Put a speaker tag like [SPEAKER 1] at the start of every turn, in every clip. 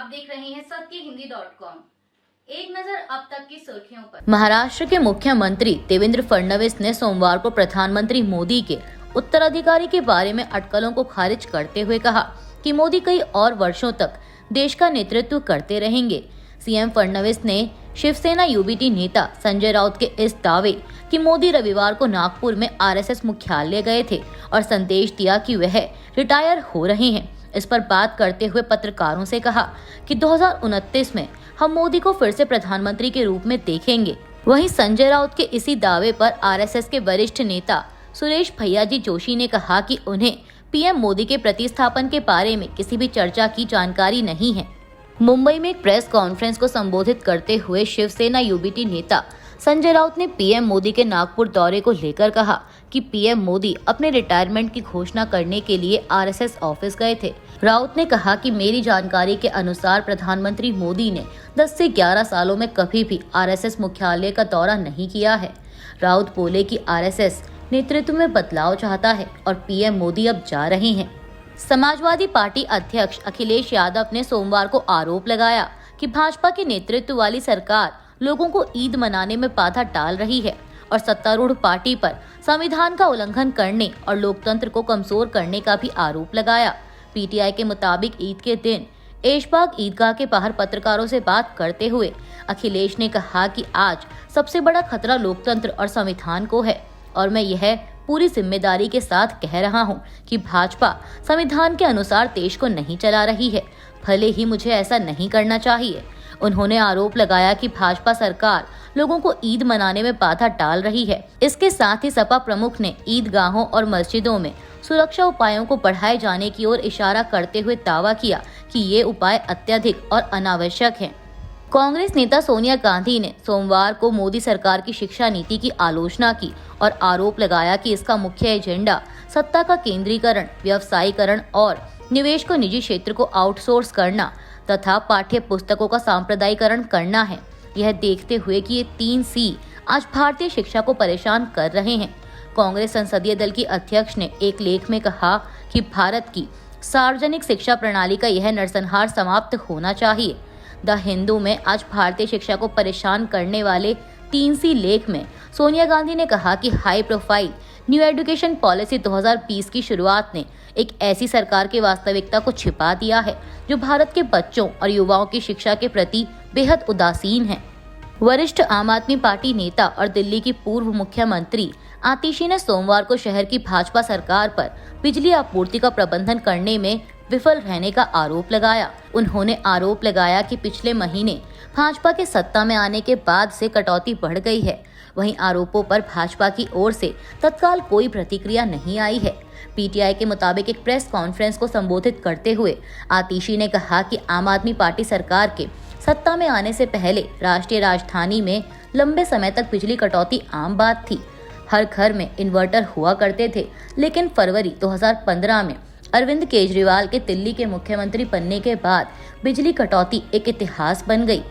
[SPEAKER 1] आप देख रहे हैं सत्यहिंदी.com। एक नजर अब तक की सुर्खियों पर।
[SPEAKER 2] महाराष्ट्र के मुख्यमंत्री देवेंद्र फडणवीस ने सोमवार को प्रधानमंत्री मोदी के उत्तराधिकारी के बारे में अटकलों को खारिज करते हुए कहा कि मोदी कई और वर्षों तक देश का नेतृत्व करते रहेंगे। सीएम फडणवीस ने शिवसेना यूबीटी नेता संजय राउत के इस दावे कि मोदी रविवार को नागपुर में आरएसएस मुख्यालय गए थे और संदेश दिया कि वह रिटायर हो रहे हैं, इस पर बात करते हुए पत्रकारों से कहा कि 2029 में हम मोदी को फिर से प्रधानमंत्री के रूप में देखेंगे। वहीं संजय राउत के इसी दावे पर आरएसएस के वरिष्ठ नेता सुरेश भैयाजी जोशी ने कहा कि उन्हें पीएम मोदी के प्रतिस्थापन के बारे में किसी भी चर्चा की जानकारी नहीं है। मुंबई में एक प्रेस कॉन्फ्रेंस को संबोधित करते हुए शिवसेना यूबीटी नेता संजय राउत ने पीएम मोदी के नागपुर दौरे को लेकर कहा कि पीएम मोदी अपने रिटायरमेंट की घोषणा करने के लिए आरएसएस ऑफिस गए थे। राउत ने कहा कि मेरी जानकारी के अनुसार प्रधानमंत्री मोदी ने 10 से 11 सालों में कभी भी आरएसएस मुख्यालय का दौरा नहीं किया है। राउत बोले कि आरएसएस नेतृत्व में बदलाव चाहता है और पीएम मोदी अब जा रहे हैं। समाजवादी पार्टी अध्यक्ष अखिलेश यादव ने सोमवार को आरोप लगाया कि भाजपा के नेतृत्व वाली सरकार लोगों को ईद मनाने में बाधा डाल रही है और सत्तारूढ़ पार्टी पर संविधान का उल्लंघन करने और लोकतंत्र को कमजोर करने का भी आरोप लगाया। पीटीआई के मुताबिक ईद के दिन ऐशबाग ईदगाह के बाहर पत्रकारों से बात करते हुए अखिलेश ने कहा कि आज सबसे बड़ा खतरा लोकतंत्र और संविधान को है और मैं यह पूरी जिम्मेदारी के साथ कह रहा हूं कि भाजपा संविधान के अनुसार देश को नहीं चला रही है, भले ही मुझे ऐसा नहीं करना चाहिए। उन्होंने आरोप लगाया कि भाजपा सरकार लोगों को ईद मनाने में बाधा डाल रही है। इसके साथ ही सपा प्रमुख ने ईदगाहों और मस्जिदों में सुरक्षा उपायों को बढ़ाए जाने की ओर इशारा करते हुए दावा किया कि ये उपाय अत्यधिक और अनावश्यक हैं। कांग्रेस नेता सोनिया गांधी ने सोमवार को मोदी सरकार की शिक्षा नीति की आलोचना की और आरोप लगाया कि इसका मुख्य एजेंडा सत्ता का केंद्रीकरण, व्यवसायीकरण और निवेश को निजी क्षेत्र को आउटसोर्स करना तथा पाठ्य पुस्तकों का सांप्रदायिकरण करना है। यह देखते हुए कि ये 3 सी आज भारतीय शिक्षा को परेशान कर रहे हैं। कांग्रेस संसदीय दल की अध्यक्ष ने एक लेख में कहा कि भारत की सार्वजनिक शिक्षा प्रणाली का यह नरसंहार समाप्त होना चाहिए। द हिंदू में आज भारतीय शिक्षा को परेशान करने वाले 3 सी लेख में सोनिया गांधी ने कहा कि high profile new education policy 2020 की शुरुआत ने एक ऐसी सरकार की वास्तविकता को छिपा दिया है जो भारत के बच्चों और युवाओं की शिक्षा के प्रति बेहद उदासीन है। वरिष्ठ आम आदमी पार्टी नेता और दिल्ली की पूर्व मुख्यमंत्री आतिशी ने सोमवार को शहर की भाजपा सरकार पर बिजली आपूर्ति का प्रबंधन करने में विफल रहने का आरोप लगाया। उन्होंने आरोप लगाया कि पिछले महीने भाजपा के सत्ता में आने के बाद से कटौती बढ़ गई है। वहीं आरोपों पर भाजपा की ओर से तत्काल कोई प्रतिक्रिया नहीं आई है। पीटीआई के मुताबिक एक प्रेस कॉन्फ्रेंस को संबोधित करते हुए आतिशी ने कहा कि आम आदमी पार्टी सरकार के सत्ता में आने से पहले राष्ट्रीय राजधानी में लंबे समय तक बिजली कटौती आम बात थी। हर घर में इन्वर्टर हुआ करते थे, लेकिन फरवरी 2015 में अरविंद केजरीवाल के दिल्ली के मुख्यमंत्री बनने के बाद बिजली कटौती एक इतिहास बन गई।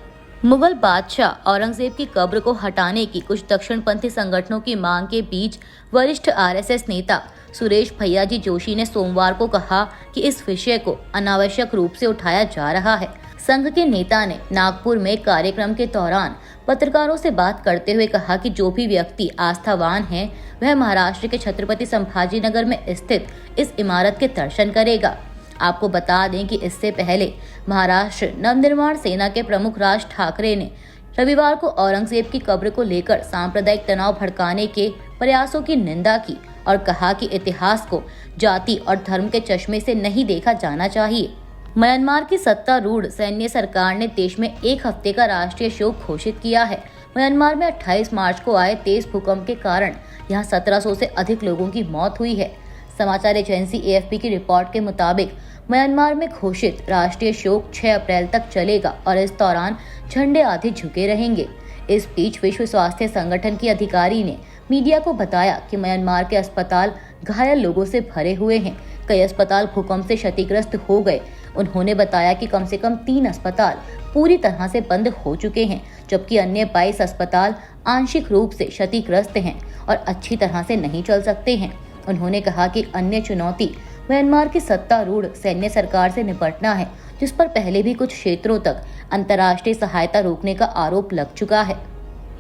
[SPEAKER 2] मुगल बादशाह औरंगजेब की कब्र को हटाने की कुछ दक्षिणपंथी संगठनों की मांग के बीच वरिष्ठ आरएसएस नेता सुरेश भैयाजी जोशी ने सोमवार को कहा कि इस विषय को अनावश्यक रूप से उठाया जा रहा है। संघ के नेता ने नागपुर में कार्यक्रम के दौरान पत्रकारों से बात करते हुए कहा कि जो भी व्यक्ति आस्थावान है वह महाराष्ट्र के छत्रपति संभाजीनगर में स्थित इस इमारत के दर्शन करेगा। आपको बता दें कि इससे पहले महाराष्ट्र नवनिर्माण सेना के प्रमुख राज ठाकरे ने रविवार को औरंगजेब की कब्र को लेकर सांप्रदायिक तनाव भड़काने के प्रयासों की निंदा की और कहा कि इतिहास को जाति और धर्म के चश्मे से नहीं देखा जाना चाहिए। म्यांमार की सत्तारूढ़ सैन्य सरकार ने देश में 1 हफ्ते का राष्ट्रीय शोक घोषित किया है। म्यांमार में 28 मार्च को आए तेज भूकंप के कारण यहां 1700 से अधिक लोगों की मौत हुई है। समाचार एजेंसी एएफपी की रिपोर्ट के मुताबिक म्यांमार में घोषित राष्ट्रीय शोक 6 अप्रैल तक चलेगा और इस दौरान झंडे आधे झुके रहेंगे। इस बीच विश्व स्वास्थ्य संगठन की अधिकारी ने मीडिया को बताया कि म्यांमार के अस्पताल घायल लोगों से भरे हुए हैं। कई अस्पताल भूकंप से क्षतिग्रस्त हो गए। उन्होंने बताया कि कम से कम 3 अस्पताल पूरी तरह से बंद हो चुके हैं, जबकि अन्य 22 अस्पताल आंशिक रूप से क्षतिग्रस्त हैं और अच्छी तरह से नहीं चल सकते हैं। उन्होंने कहा कि अन्य चुनौती म्यांमार की सत्तारूढ़ सैन्य सरकार से निपटना है, जिस पर पहले भी कुछ क्षेत्रों तक अंतर्राष्ट्रीय सहायता रोकने का आरोप लग चुका है।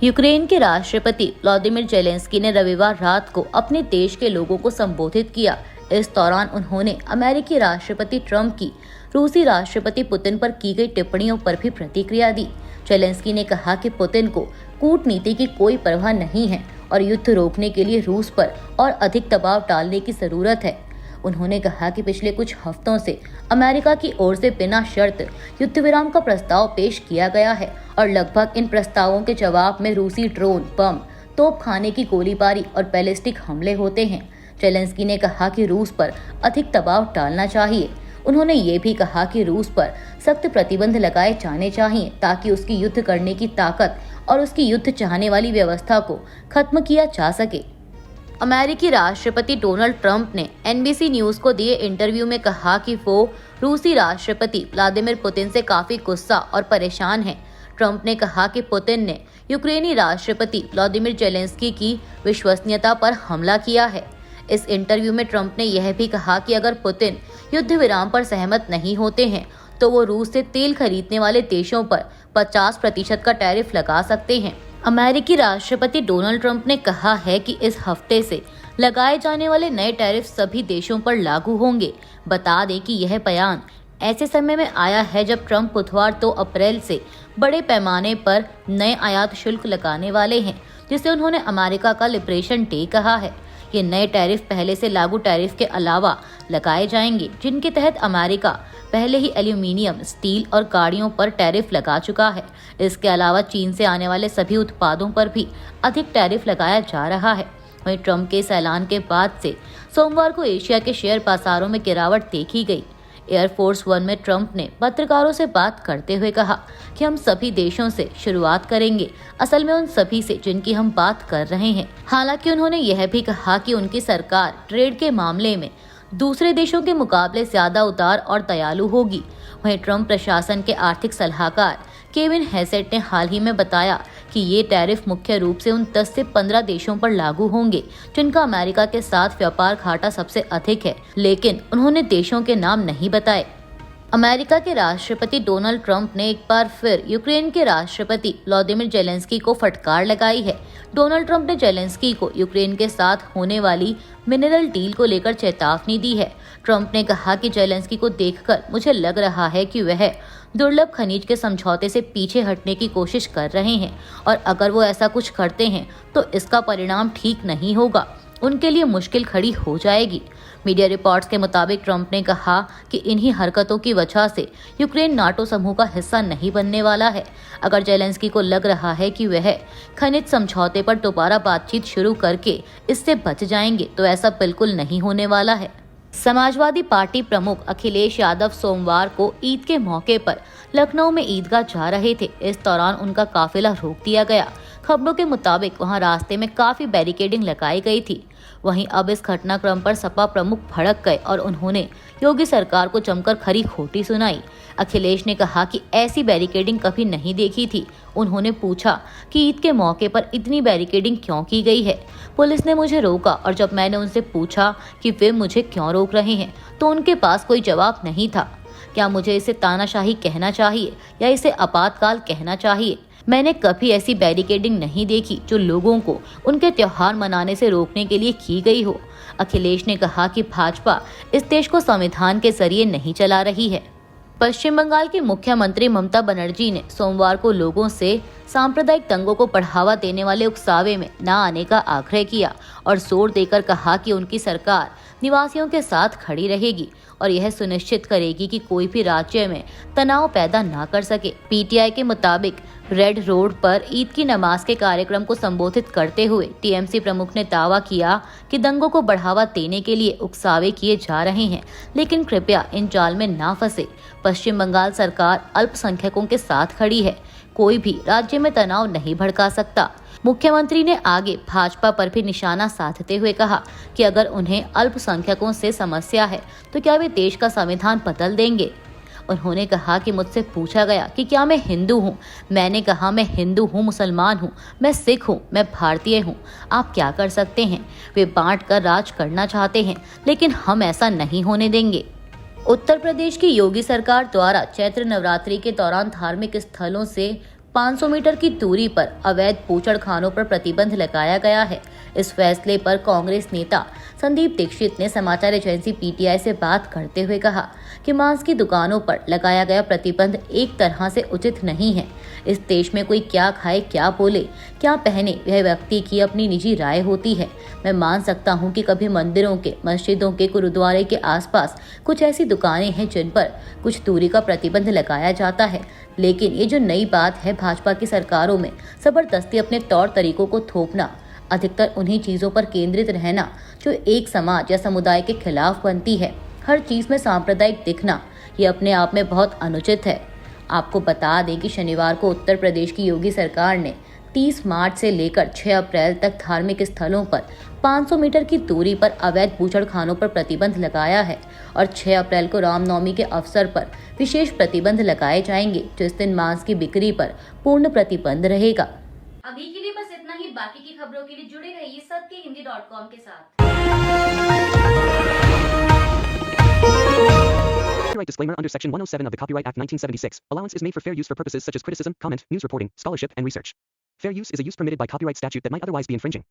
[SPEAKER 2] यूक्रेन के राष्ट्रपति व्लादिमीर जेलेंस्की ने रविवार रात को अपने देश के लोगों को संबोधित किया। इस दौरान उन्होंने अमेरिकी राष्ट्रपति ट्रंप की रूसी राष्ट्रपति पुतिन पर की गई टिप्पणियों पर भी प्रतिक्रिया दी। जेलेंस्की ने कहा कि पुतिन को कूटनीति की कोई परवाह नहीं है और युद्ध रोकने के लिए रूस पर और अधिक दबाव डालने की जरूरत है। उन्होंने कहा कि पिछले कुछ हफ्तों से अमेरिका की ओर से बिना शर्त युद्ध विराम का प्रस्ताव पेश किया गया है और लगभग इन प्रस्तावों के जवाब में रूसी ड्रोन, बम, तोपखाने की गोलीबारी और बैलिस्टिक हमले होते हैं। जेलेंस्की ने कहा कि रूस पर अधिक दबाव डालना चाहिए। उन्होंने ये भी कहा कि रूस पर सख्त प्रतिबंध लगाए जाने चाहिए ताकि उसकी युद्ध करने की ताकत और उसकी युद्ध चाहने वाली व्यवस्था को खत्म किया जा सके। अमेरिकी राष्ट्रपति डोनाल्ड ट्रंप ने NBC न्यूज को दिए इंटरव्यू में कहा कि वो रूसी राष्ट्रपति व्लादिमीर पुतिन से काफी गुस्सा और परेशान हैं। ट्रंप ने कहा कि पुतिन ने यूक्रेनी राष्ट्रपति व्लादिमीर जेलेंस्की की विश्वसनीयता पर हमला किया है। इस इंटरव्यू में ट्रंप ने यह भी कहा कि अगर पुतिन युद्ध विराम पर सहमत नहीं होते हैं तो वो रूस से तेल खरीदने वाले देशों पर 50% का टैरिफ लगा सकते हैं। अमेरिकी राष्ट्रपति डोनाल्ड ट्रंप ने कहा है कि इस हफ्ते से लगाए जाने वाले नए टैरिफ सभी देशों पर लागू होंगे। बता दें कि यह बयान ऐसे समय में आया है जब ट्रंप बुधवार 2 अप्रैल से बड़े पैमाने पर नए आयात शुल्क लगाने वाले हैं, जिसे उन्होंने अमेरिका का लिबरेशन डे कहा है। ये नए टैरिफ पहले से लागू टैरिफ के अलावा लगाए जाएंगे, जिनके तहत अमेरिका पहले ही एल्यूमिनियम, स्टील और गाड़ियों पर टैरिफ लगा चुका है। इसके अलावा चीन से आने वाले सभी उत्पादों पर भी अधिक टैरिफ लगाया जा रहा है। वहीं ट्रंप के इस ऐलान के बाद से सोमवार को एशिया के शेयर बाजारों में गिरावट देखी गई। एयरफोर्स वन में ट्रंप ने पत्रकारों से बात करते हुए कहा कि हम सभी देशों से शुरुआत करेंगे, असल में उन सभी से जिनकी हम बात कर रहे हैं। हालांकि उन्होंने यह भी कहा कि उनकी सरकार ट्रेड के मामले में दूसरे देशों के मुकाबले ज्यादा उदार और दयालु होगी। वहीं ट्रंप प्रशासन के आर्थिक सलाहकार केविन हेसेट ने हाल ही में बताया कि ये टैरिफ मुख्य रूप से उन 10 से 15 देशों पर लागू होंगे जिनका अमेरिका के साथ व्यापार घाटा सबसे अधिक है, लेकिन उन्होंने देशों के नाम नहीं बताए। अमेरिका के राष्ट्रपति डोनाल्ड ट्रंप ने एक बार फिर यूक्रेन के राष्ट्रपति व्लादिमीर जेलेंस्की को फटकार लगाई है। डोनाल्ड ट्रंप ने जेलेंस्की को यूक्रेन के साथ होने वाली मिनरल डील को लेकर चेतावनी दी है। ट्रंप ने कहा कि जेलेंस्की को देखकर मुझे लग रहा है कि वह दुर्लभ खनिज के समझौते से पीछे हटने की कोशिश कर रहे हैं और अगर वो ऐसा कुछ करते हैं तो इसका परिणाम ठीक नहीं होगा, उनके लिए मुश्किल खड़ी हो जाएगी। मीडिया रिपोर्ट्स के मुताबिक ट्रंप ने कहा कि इन्हीं हरकतों की वजह से यूक्रेन नाटो समूह का हिस्सा नहीं बनने वाला है। अगर जेलेंस्की को लग रहा है कि वह खनिज समझौते पर दोबारा बातचीत शुरू करके इससे बच जाएंगे तो ऐसा बिल्कुल नहीं होने वाला है। समाजवादी पार्टी प्रमुख अखिलेश यादव सोमवार को ईद के मौके पर लखनऊ में ईदगाह जा रहे थे। इस दौरान उनका काफिला रोक दिया गया। खबरों के मुताबिक वहां रास्ते में काफी बैरिकेडिंग लगाई गई थी। वहीं अब इस घटनाक्रम पर सपा प्रमुख भड़क गए और उन्होंने योगी सरकार को जमकर खरी खोटी सुनाई। अखिलेश ने कहा कि ऐसी बैरिकेडिंग कभी नहीं देखी थी। उन्होंने पूछा कि ईद के मौके पर इतनी बैरिकेडिंग क्यों की गई है। पुलिस ने मुझे रोका और जब मैंने उनसे पूछा कि वे मुझे क्यों रोक रहे हैं तो उनके पास कोई जवाब नहीं था। क्या मुझे इसे तानाशाही कहना चाहिए या इसे आपातकाल कहना चाहिए? मैंने कभी ऐसी बैरिकेडिंग नहीं देखी जो लोगों को उनके त्योहार मनाने से रोकने के लिए की गई हो। अखिलेश ने कहा कि भाजपा इस देश को संविधान के जरिए नहीं चला रही है। पश्चिम बंगाल की मुख्यमंत्री ममता बनर्जी ने सोमवार को लोगों से सांप्रदायिक दंगों को बढ़ावा देने वाले उकसावे में न आने का आग्रह किया और जोर देकर कहा कि उनकी सरकार निवासियों के साथ खड़ी रहेगी और यह सुनिश्चित करेगी कि कोई भी राज्य में तनाव पैदा न कर सके। पीटीआई के मुताबिक रेड रोड पर ईद की नमाज के कार्यक्रम को संबोधित करते हुए टीएमसी प्रमुख ने दावा किया कि दंगों को बढ़ावा देने के लिए उकसावे किए जा रहे हैं, लेकिन कृपया इन जाल में ना फंसे। पश्चिम बंगाल सरकार अल्पसंख्यकों के साथ खड़ी है, कोई भी राज्य में तनाव नहीं भड़का सकता। मुख्यमंत्री ने आगे भाजपा पर भी निशाना साधते हुए कहा कि अगर उन्हें अल्पसंख्यकों से समस्या है तो क्या वे देश का संविधान बदल देंगे। उन्होंने कहा कि मुझसे पूछा गया कि क्या मैं हिंदू हूँ। मैंने कहा मैं हिंदू हूँ, मुसलमान हूँ, मैं सिख हूँ, मैं भारतीय हूँ। आप क्या कर सकते हैं? वे बांट कर राज करना चाहते हैं, लेकिन हम ऐसा नहीं होने देंगे। उत्तर प्रदेश की योगी सरकार द्वारा चैत्र नवरात्रि के दौरान धार्मिक स्थलों से 500 मीटर की दूरी पर अवैध बूचड़खानों पर प्रतिबंध लगाया गया है। इस फैसले पर कांग्रेस नेता संदीप दीक्षित ने समाचार एजेंसी पीटीआई से बात करते हुए कहा कि मांस की दुकानों पर लगाया गया प्रतिबंध एक तरह से उचित नहीं है। इस देश में कोई क्या खाए, क्या बोले, क्या पहने, वह व्यक्ति की अपनी निजी राय होती है। मैं मान सकता हूं कि कभी मंदिरों के, मस्जिदों के, गुरुद्वारे के आसपास कुछ ऐसी दुकानें हैं जिन पर कुछ दूरी का प्रतिबंध लगाया जाता है, लेकिन ये जो नई बात है भाजपा की सरकारों में जबरदस्ती अपने तौर तरीकों को थोपना, अधिकतर उन्हीं चीजों पर केंद्रित रहना जो एक समाज या समुदाय के खिलाफ बनती है, हर चीज में सांप्रदायिक दिखना, ये अपने आप में बहुत अनुचित है। आपको बता दें कि शनिवार को उत्तर प्रदेश की योगी सरकार ने 30 मार्च से लेकर 6 अप्रैल तक धार्मिक स्थलों पर 500 मीटर की दूरी पर अवैध बूचड़खानों पर प्रतिबंध लगाया है और 6 अप्रैल को रामनवमी के अवसर पर विशेष प्रतिबंध लगाए जाएंगे, जो इस दिन मांस की बिक्री पर पूर्ण प्रतिबंध रहेगा।
[SPEAKER 1] अभी के लिए बस इतना ही। बाकी की खबरों के लिए जुड़े रहिए सत्यहिंदी.com के साथ।
[SPEAKER 3] Copyright disclaimer under Section 107 of the Copyright Act 1976. Allowance is made for fair use for purposes such as criticism, comment, news reporting, scholarship, and research. Fair use is a use permitted by copyright statute that might otherwise be infringing.